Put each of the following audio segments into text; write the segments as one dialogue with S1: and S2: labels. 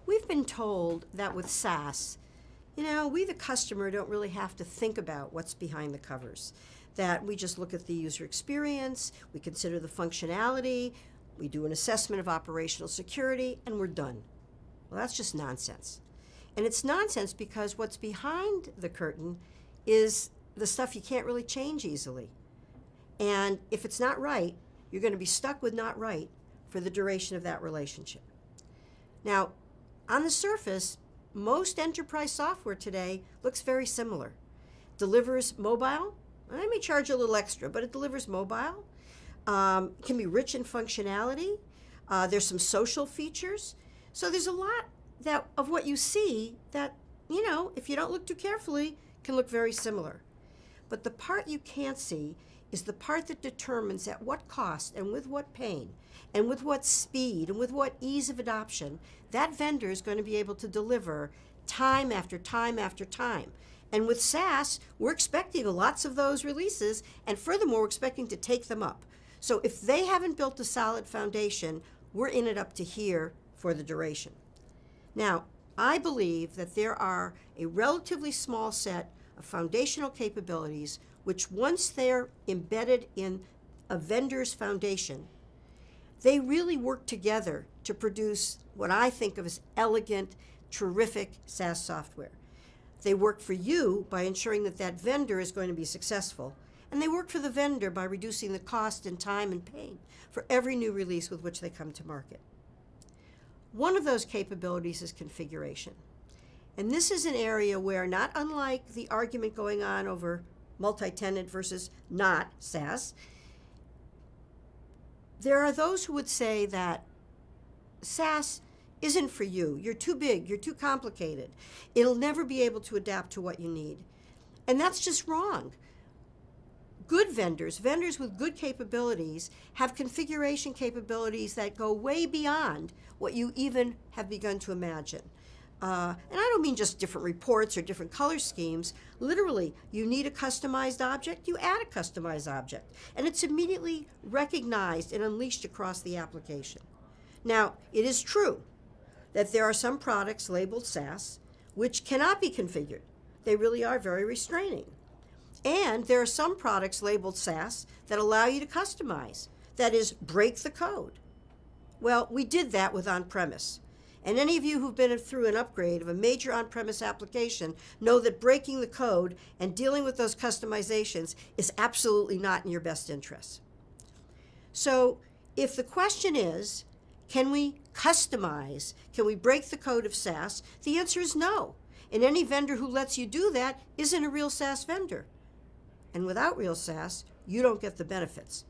S1: We've been told that with SaaS, we the customer don't really have to think about what's behind the covers. That we just look at the user experience, we consider the functionality, we do an assessment of operational security, and we're done. Well, that's just nonsense. And it's nonsense because what's behind the curtain is the stuff you can't really change easily. And if it's not right, you're going to be stuck with not right for the duration of that relationship. Now, on the surface, most enterprise software today looks very similar. Delivers mobile. I may charge a little extra, but it delivers mobile. It can be rich in functionality. There's some social features. So there's a lot of what you see that, if you don't look too carefully, can look very similar. But the part you can't see is the part that determines at what cost and with what pain and with what speed and with what ease of adoption that vendor is going to be able to deliver time after time after time. And with SaaS, we're expecting lots of those releases, and furthermore, we're expecting to take them up. So if they haven't built a solid foundation, we're in it up to here for the duration. Now, I believe that there are a relatively small set of foundational capabilities which, once they're embedded in a vendor's foundation, they really work together to produce what I think of as elegant, terrific SaaS software. They work for you by ensuring that that vendor is going to be successful, and they work for the vendor by reducing the cost and time and pain for every new release with which they come to market. One of those capabilities is configuration. And this is an area where, not unlike the argument going on over multi-tenant versus not SaaS, there are those who would say that SaaS isn't for you. You're too big, you're too complicated. It'll never be able to adapt to what you need. And that's just wrong. Good vendors with good capabilities, have configuration capabilities that go way beyond what you even have begun to imagine. And I don't mean just different reports or different color schemes. Literally, you need a customized object, you add a customized object, and it's immediately recognized and unleashed across the application. Now, it is true that there are some products labeled SaaS which cannot be configured. They really are very restraining. And there are some products labeled SaaS that allow you to customize, that is, break the code. Well, we did that with on-premise. And any of you who've been through an upgrade of a major on-premise application know that breaking the code and dealing with those customizations is absolutely not in your best interest. So if the question is, can we customize, can we break the code of SaaS? The answer is no. And any vendor who lets you do that isn't a real SaaS vendor. And without real SaaS, you don't get the benefits.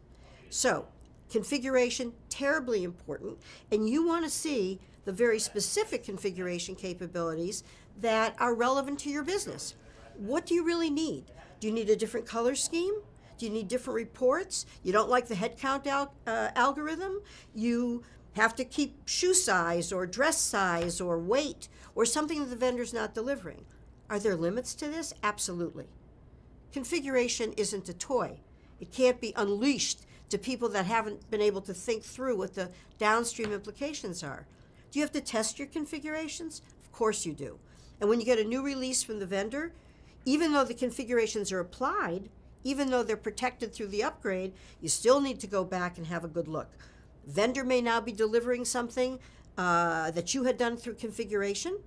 S1: So configuration, terribly important, and you want to see the very specific configuration capabilities that are relevant to your business. What do you really need? Do you need a different color scheme? Do you need different reports? You don't like the headcount algorithm? You have to keep shoe size or dress size or weight or something that the vendor's not delivering. Are there limits to this? Absolutely. Configuration isn't a toy. It can't be unleashed to people that haven't been able to think through what the downstream implications are. Do you have to test your configurations? Of course you do. And when you get a new release from the vendor, even though the configurations are applied, even though they're protected through the upgrade, you still need to go back and have a good look. Vendor may now be delivering something that you had done through configuration.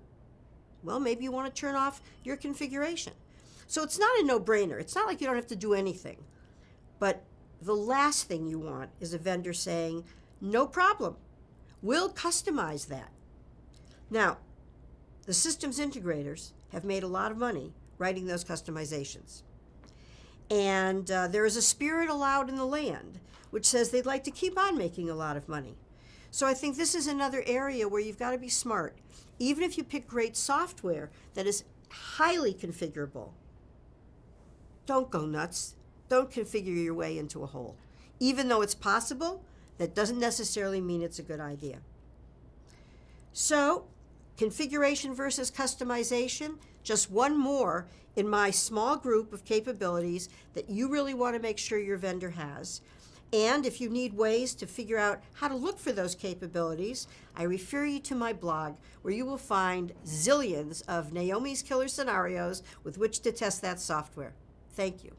S1: Well, maybe you want to turn off your configuration. So it's not a no-brainer. It's not like you don't have to do anything. But the last thing you want is a vendor saying, no problem, we'll customize that. Now, the systems integrators have made a lot of money writing those customizations. And there is a spirit allowed in the land which says they'd like to keep on making a lot of money. So I think this is another area where you've got to be smart. Even if you pick great software that is highly configurable, don't go nuts. Don't configure your way into a hole. Even though it's possible, that doesn't necessarily mean it's a good idea. So, configuration versus customization, just one more in my small group of capabilities that you really want to make sure your vendor has. And if you need ways to figure out how to look for those capabilities, I refer you to my blog, where you will find zillions of Naomi's killer scenarios with which to test that software. Thank you.